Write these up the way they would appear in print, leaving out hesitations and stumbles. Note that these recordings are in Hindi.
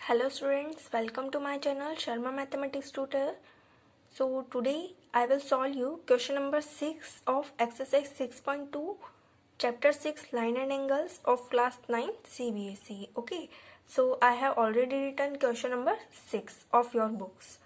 Hello students, welcome to my channel Sharma Mathematics Tutor. So today I will solve you question number 6 of exercise 6.2 chapter 6 line and angles of class 9 CBSE. Okay, so I have already written question number 6 of your books.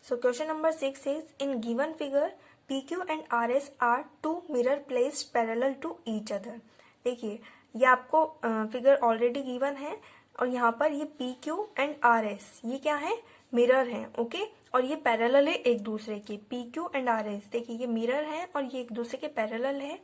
So question number 6 is in given figure PQ and RS are two mirror placed parallel to each other. देखिए ये आपको फिगर ऑलरेडी गिवन है और यहाँ पर ये P Q and R S ये क्या है, मिरर है. ओके, और ये पैरेलल है एक दूसरे के. P Q and R S देखिए ये मिरर है और ये एक दूसरे के पैरेलल है.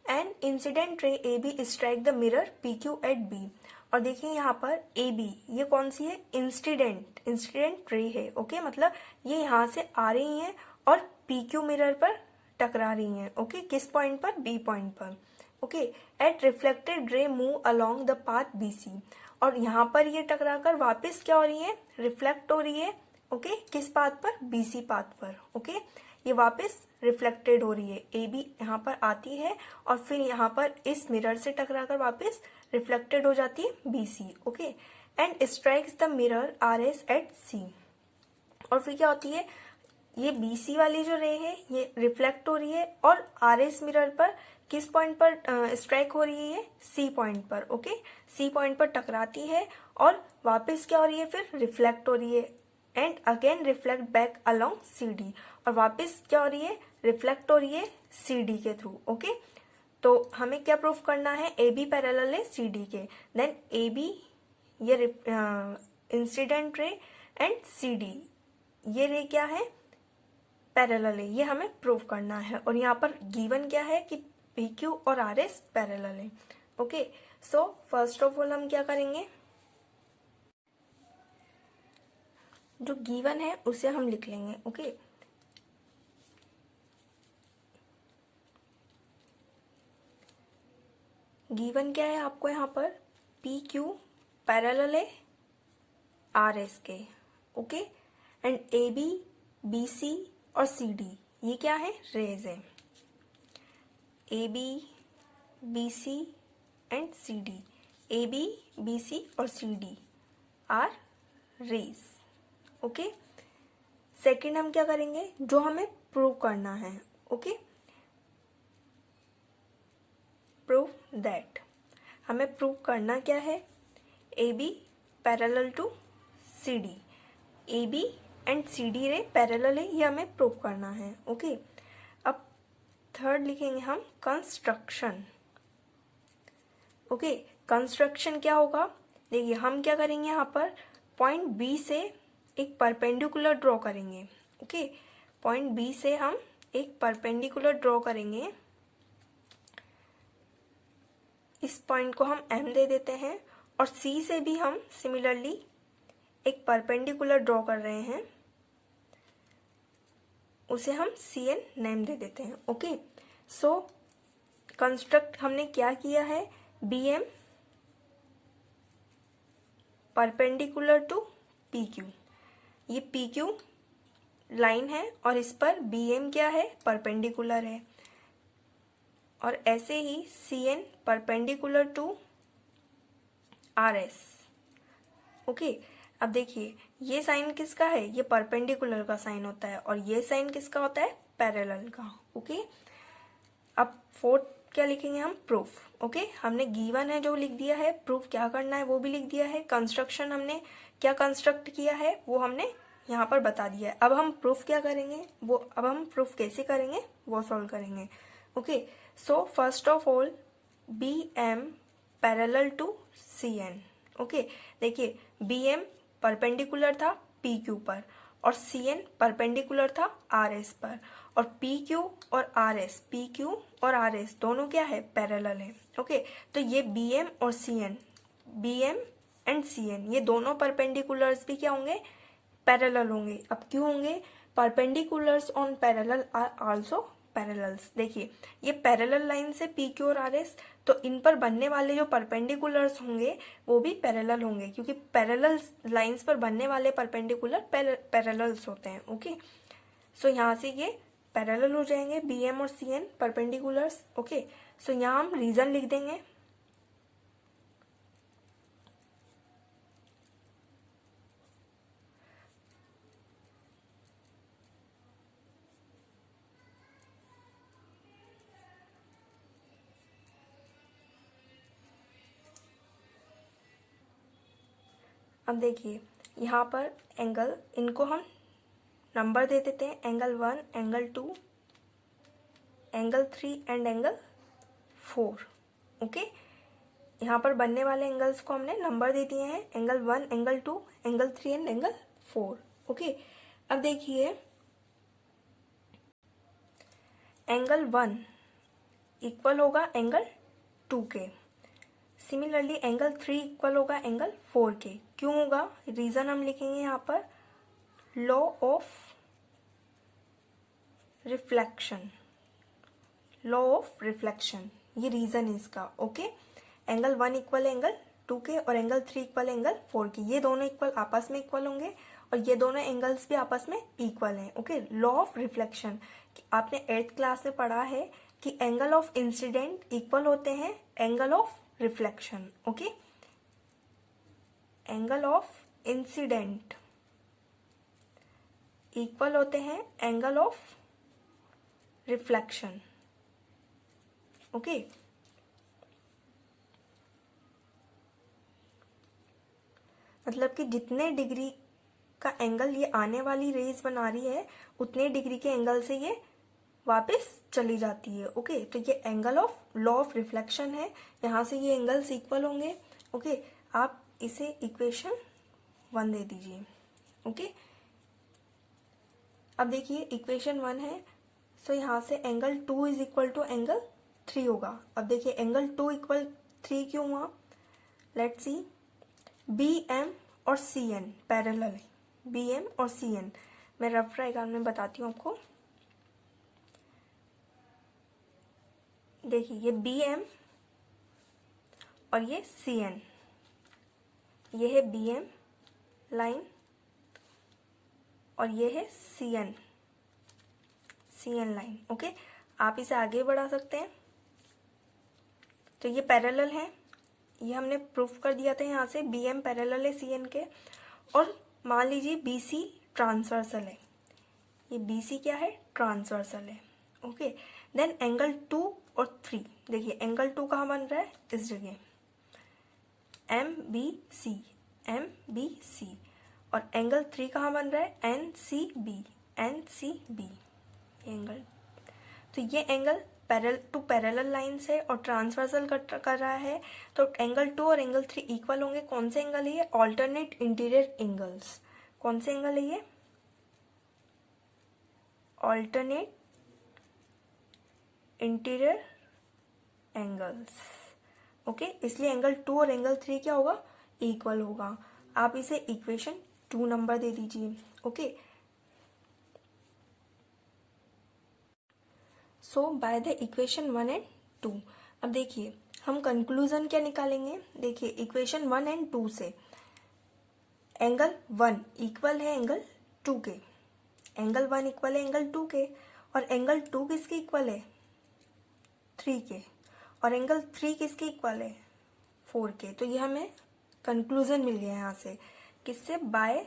And incident ray A B strike the mirror P Q at B. और देखिए यहाँ पर ए बी ये कौन सी है, इंसिडेंट रे है. ओके, मतलब ये यहाँ से आ रही है और पी क्यू मिरर पर टकरा रही है. ओके, किस पॉइंट पर, बी पॉइंट पर. Okay, at reflected ray move along the path B C. और यहाँ पर ये टकराकर वापस क्या हो रही है, रिफ्लेक्ट हो रही है. ओके, किस पाथ पर, बीसी पाथ पर. ओके, ये वापस रिफ्लेक्टेड हो रही है. ए बी यहाँ पर आती है और फिर यहाँ पर इस मिरर से टकराकर वापस रिफ्लेक्टेड हो जाती है BC. Okay, and strikes the mirror R S at C. और फिर क्या होती है, ये बीसी वाली जो रे है ये रिफ्लेक्ट हो रही है और आर एस मिरर पर किस पॉइंट पर स्ट्राइक हो रही है, सी पॉइंट पर. ओके, सी पॉइंट पर टकराती है और वापस क्या हो रही है, फिर रिफ्लेक्ट हो रही है and again reflect back along C D. और वापस क्या हो रही है, रिफ्लेक्ट हो रही है सी डी के थ्रू. ओके, तो हमें क्या प्रूफ करना है, ए बी पैरेलल है सी डी के. देन ए बी ये incident ray and C D ये रे क्या है, पैरेलल है. ये हमें प्रूफ करना है. और यहाँ पर गिवन क्या है कि पी क्यू और आर एस पैरेलल है. Okay, so first of all हम क्या करेंगे, जो गिवन है उसे हम लिख लेंगे. ओके, गिवन क्या है आपको यहाँ पर, पी क्यू पैरेलल है आर एस के. Okay, and A B B C और सी डी ये क्या है, रेज है. A B B C and C D, A B B C और C D are rays. Okay, second हम क्या करेंगे, जो हमें प्रूव करना है. ओके, प्रूव दैट हमें प्रूव करना क्या है, A B parallel to C D. A B and C D ray parallel है, ये हमें प्रूव करना है. ओके, अब थर्ड लिखेंगे हम कंस्ट्रक्शन. ओके, कंस्ट्रक्शन क्या होगा, देखिए हम क्या करेंगे, यहाँ पर पॉइंट बी से एक परपेंडिकुलर ड्रॉ करेंगे. ओके, पॉइंट बी से हम एक परपेंडिकुलर ड्रॉ करेंगे. इस पॉइंट को हम एम दे देते हैं और सी से भी हम सिमिलरली एक परपेंडिकुलर ड्रॉ कर रहे हैं, उसे हम सी एन नेम दे देते हैं. ओके, सो कंस्ट्रक्ट हमने क्या किया है, B M perpendicular to P Q. ये पी क्यू लाइन है और इस पर बी एम क्या है, परपेंडिकुलर है. और ऐसे ही C N perpendicular to R S. Okay, अब देखिए ये साइन किसका है, ये परपेंडिकुलर का साइन होता है और ये साइन किसका होता है, पैरेलल का. ओके, अब फोर्थ क्या लिखेंगे हम, प्रूफ. ओके, हमने गिवन है जो लिख दिया है, प्रूफ क्या करना है वो भी लिख दिया है, कंस्ट्रक्शन हमने क्या कंस्ट्रक्ट किया है वो हमने यहाँ पर बता दिया है. अब हम प्रूफ क्या करेंगे, वो अब हम प्रूफ कैसे करेंगे वो सॉल्व करेंगे. Okay, so first of all B M parallel to C N. Okay, देखिए बी एम परपेंडिकुलर था पी क्यू पर और सी एन परपेंडिकुलर था आर एस पर. और पी क्यू और आर एस, पी क्यू और आर एस दोनों क्या है, पैरेलल है. ओके, तो ये बी एम और C N, B M and C N ये दोनों परपेंडिकुलर्स भी क्या होंगे, पैरेलल होंगे. अब क्यों होंगे, perpendiculars on parallel are also parallels. देखिए ये पैरेलल लाइन से पी क्यू और आर एस, तो इन पर बनने वाले जो परपेंडिकुलर्स होंगे वो भी पैरेलल होंगे क्योंकि पैरेलल लाइंस पर बनने वाले परपेंडिकुलर पैरेलल्स होते हैं. ओके, सो यहाँ से ये पैरेलल हो जाएंगे बी एम और C N perpendiculars. Okay, so यहाँ हम रीजन लिख देंगे. अब देखिए यहाँ पर एंगल, इनको हम नंबर दे देते हैं, angle 1, angle 2, angle 3 and angle 4। Okay, यहाँ पर बनने वाले एंगल्स को हमने नंबर दे दिए हैं, angle 1, angle 2, angle 3 and angle 4। Okay, अब देखिए एंगल 1 इक्वल होगा एंगल 2 के, सिमिलरली एंगल 3 इक्वल होगा एंगल 4 के। क्यों होगा, रीजन हम लिखेंगे यहाँ पर, law of reflection, law of reflection, ये रीजन है इसका। ओके, एंगल 1 इक्वल एंगल 2 के और एंगल 3 इक्वल एंगल 4 के, ये दोनों इक्वल आपस में इक्वल होंगे और ये दोनों एंगल्स भी आपस में इक्वल हैं। ओके, लॉ ऑफ रिफ्लेक्शन, आपने 8th क्लास में पढ़ा है कि एंगल ऑफ इंसिडेंट इक्वल होते हैं angle of reflection. Okay, angle of incident equal होते हैं एंगल ऑफ रिफ्लेक्शन। ओके, मतलब कि जितने डिग्री का एंगल ये आने वाली रेज बना रही है उतने डिग्री के एंगल से ये वापस चली जाती है। ओके, तो ये angle of law of reflection है, यहाँ से ये एंगल्स इक्वल होंगे। ओके, आप इसे इक्वेशन 1 दे दीजिए। ओके, अब देखिए इक्वेशन 1 है, सो यहाँ से angle 2 is equal to angle 3 होगा। अब देखिए एंगल 2 इक्वल 3 क्यों हुआ, लेट्स सी, बी एम और सी एन पैरेलल है, बी एम और सी एन, मैं रफ डायग्राम में बताती हूँ आपको। देखिए ये बी एम और ये सी एन, ये है बी एम लाइन और ये है सी एन लाइन। ओके, आप इसे आगे बढ़ा सकते हैं, तो ये पैरेलल है, ये हमने प्रूफ कर दिया था यहाँ से, बी एम पैरेलल है सी एन के। और मान लीजिए बी सी ट्रांसवर्सल है, ये बी सी क्या है, ट्रांसवर्सल है। ओके, देन एंगल 2 और 3, देखिए एंगल 2 कहाँ बन रहा है, इस जगह एम बी सी, और एंगल 3 कहाँ बन रहा है, एन सी बी, एंगल। तो ये एंगल पैरेलल लाइन्स है और ट्रांसवर्सल कर रहा है, तो एंगल 2 और एंगल 3 इक्वल होंगे। कौन से एंगल है ये, ऑल्टरनेट इंटीरियर एंगल्स। कौन से एंगल है ये, ऑल्टरनेट इंटीरियर एंगल्स। ओके, इसलिए एंगल 2 और एंगल 3 क्या होगा, इक्वल होगा। आप इसे इक्वेशन 2 नंबर दे दीजिए। Okay, so by the equation 1 and 2, अब देखिए हम कंक्लूजन क्या निकालेंगे। देखिए इक्वेशन 1 एंड 2 से एंगल 1 इक्वल है एंगल 2 के, एंगल 1 इक्वल है एंगल 2 के, और एंगल 2 किसके इक्वल है, 3 के, और एंगल 3 किसके इक्वल है, 4 के। तो ये हमें कंक्लूजन मिल गया यहाँ से, किससे, बाय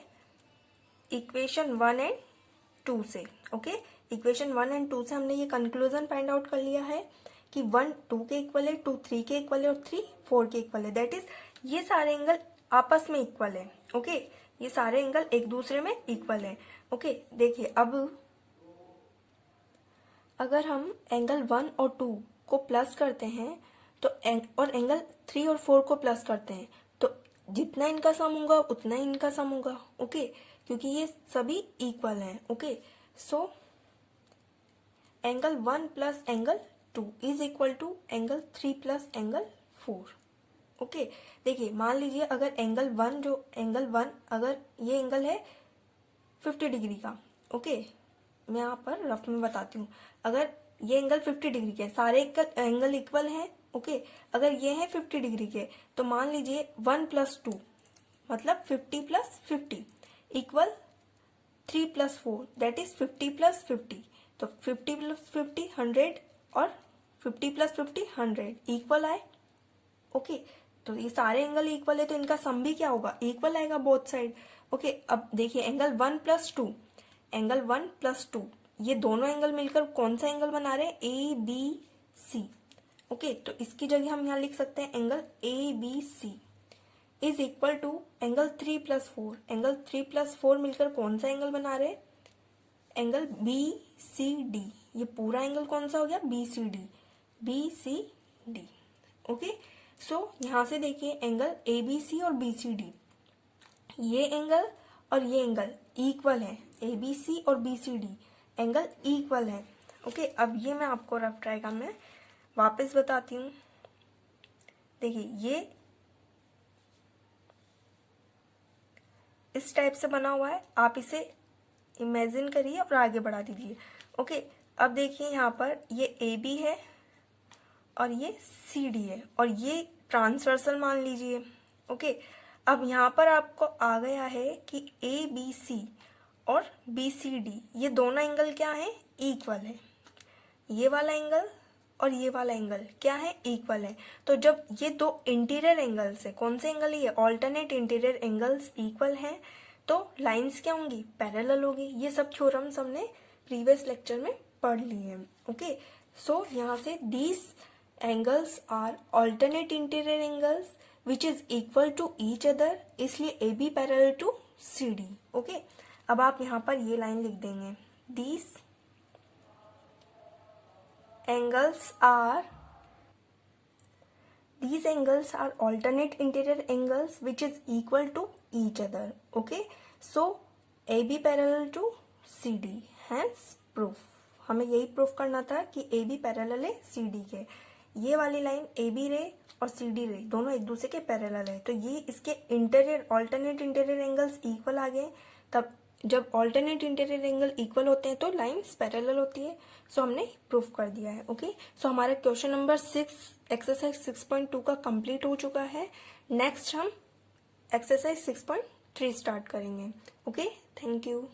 इक्वेशन 1 एंड 2 से। ओके, इक्वेशन 1 एंड 2 से हमने ये कंक्लूजन फाइंड आउट कर लिया है कि 1 2 के इक्वल है, 2 3 के इक्वल है और 3 4 के इक्वल है। दैट इज ये सारे एंगल आपस में इक्वल है। ओके, ये सारे एंगल एक दूसरे में इक्वल है। ओके, देखिए अब अगर हम एंगल 1 और 2 को प्लस करते हैं तो और एंगल 3 और 4 को प्लस करते हैं तो जितना इनका सम होगा उतना ही इनका सम होगा। ओके, क्योंकि ये सभी इक्वल हैं। Okay, so angle 1 plus angle 2 is equal to angle 3 plus angle 4। Okay, देखिए मान लीजिए अगर एंगल 1 अगर ये एंगल है 50 डिग्री का। ओके, मैं यहाँ पर रफ में बताती हूँ, अगर ये एंगल 50 डिग्री के, सारे एंगल इक्वल हैं। ओके, अगर ये है 50 डिग्री के तो मान लीजिए 1 प्लस 2 मतलब 50 plus 50 equal 3 plus 4 that is 50 plus 50। तो 50 प्लस 50 100 और 50 प्लस 50 100 इक्वल आए। ओके, तो ये सारे एंगल इक्वल है तो इनका सम भी क्या होगा, इक्वल आएगा बोथ साइड। ओके, अब देखिए एंगल 1 प्लस 2, एंगल 1 प्लस 2 ये दोनों एंगल मिलकर कौन सा एंगल बना रहे हैं, ए बी सी। ओके, तो इसकी जगह हम यहाँ लिख सकते हैं angle A B C is equal to angle 3+4। Angle 3+4 मिलकर कौन सा एंगल बना रहे? Angle BCD। ये पूरा एंगल कौन सा हो गया? BCD। ओके, सो यहाँ से देखिए एंगल ABC और BCD, ये एंगल और ये एंगल इक्वल है। ABC और BCD एंगल इक्वल है। ओके, अब ये मैं आपको रफ डायग्राम में वापस बताती हूँ। देखिए ये इस टाइप से बना हुआ है, आप इसे इमेजिन करिए और आगे बढ़ा दीजिए। ओके, अब देखिए यहाँ पर ये AB है और ये CD है और ये ट्रांसवर्सल मान लीजिए। ओके, अब यहाँ पर आपको आ गया है कि ABC और BCD ये दोनों एंगल क्या है? इक्वल है। ये वाला एंगल और ये वाला एंगल क्या है? इक्वल है। तो जब ये दो इंटीरियर एंगल्स है, कौन से एंगल? ये ऑल्टरनेट इंटीरियर एंगल्स इक्वल हैं, तो लाइंस क्या होंगी? पैरेलल होगी। ये सब थ्योरम्स हमने प्रीवियस लेक्चर में पढ़ लिए हैं। ओके, सो यहाँ से these angles are alternate interior angles which is equal to each other, इसलिए AB parallel to CD। Okay, अब आप यहाँ पर ये लाइन लिख देंगे, these angles are alternate interior angles which is equal to each other. Okay, so AB parallel to CD, hence proof। हमें यही प्रूफ करना था कि AB पैरेलल है CD के। ये वाली लाइन AB रे और CD रे दोनों एक दूसरे के पैरेलल है, तो ये इसके interior alternate interior angles equal आ गए। तब जब ऑल्टरनेट इंटीरियर एंगल इक्वल होते हैं तो लाइंस पैरेलल होती है। सो हमने प्रूफ कर दिया है। ओके, सो हमारा क्वेश्चन नंबर 6 एक्सरसाइज 6.2 का कंप्लीट हो चुका है। नेक्स्ट हम एक्सरसाइज 6.3 स्टार्ट करेंगे। Okay, thank you.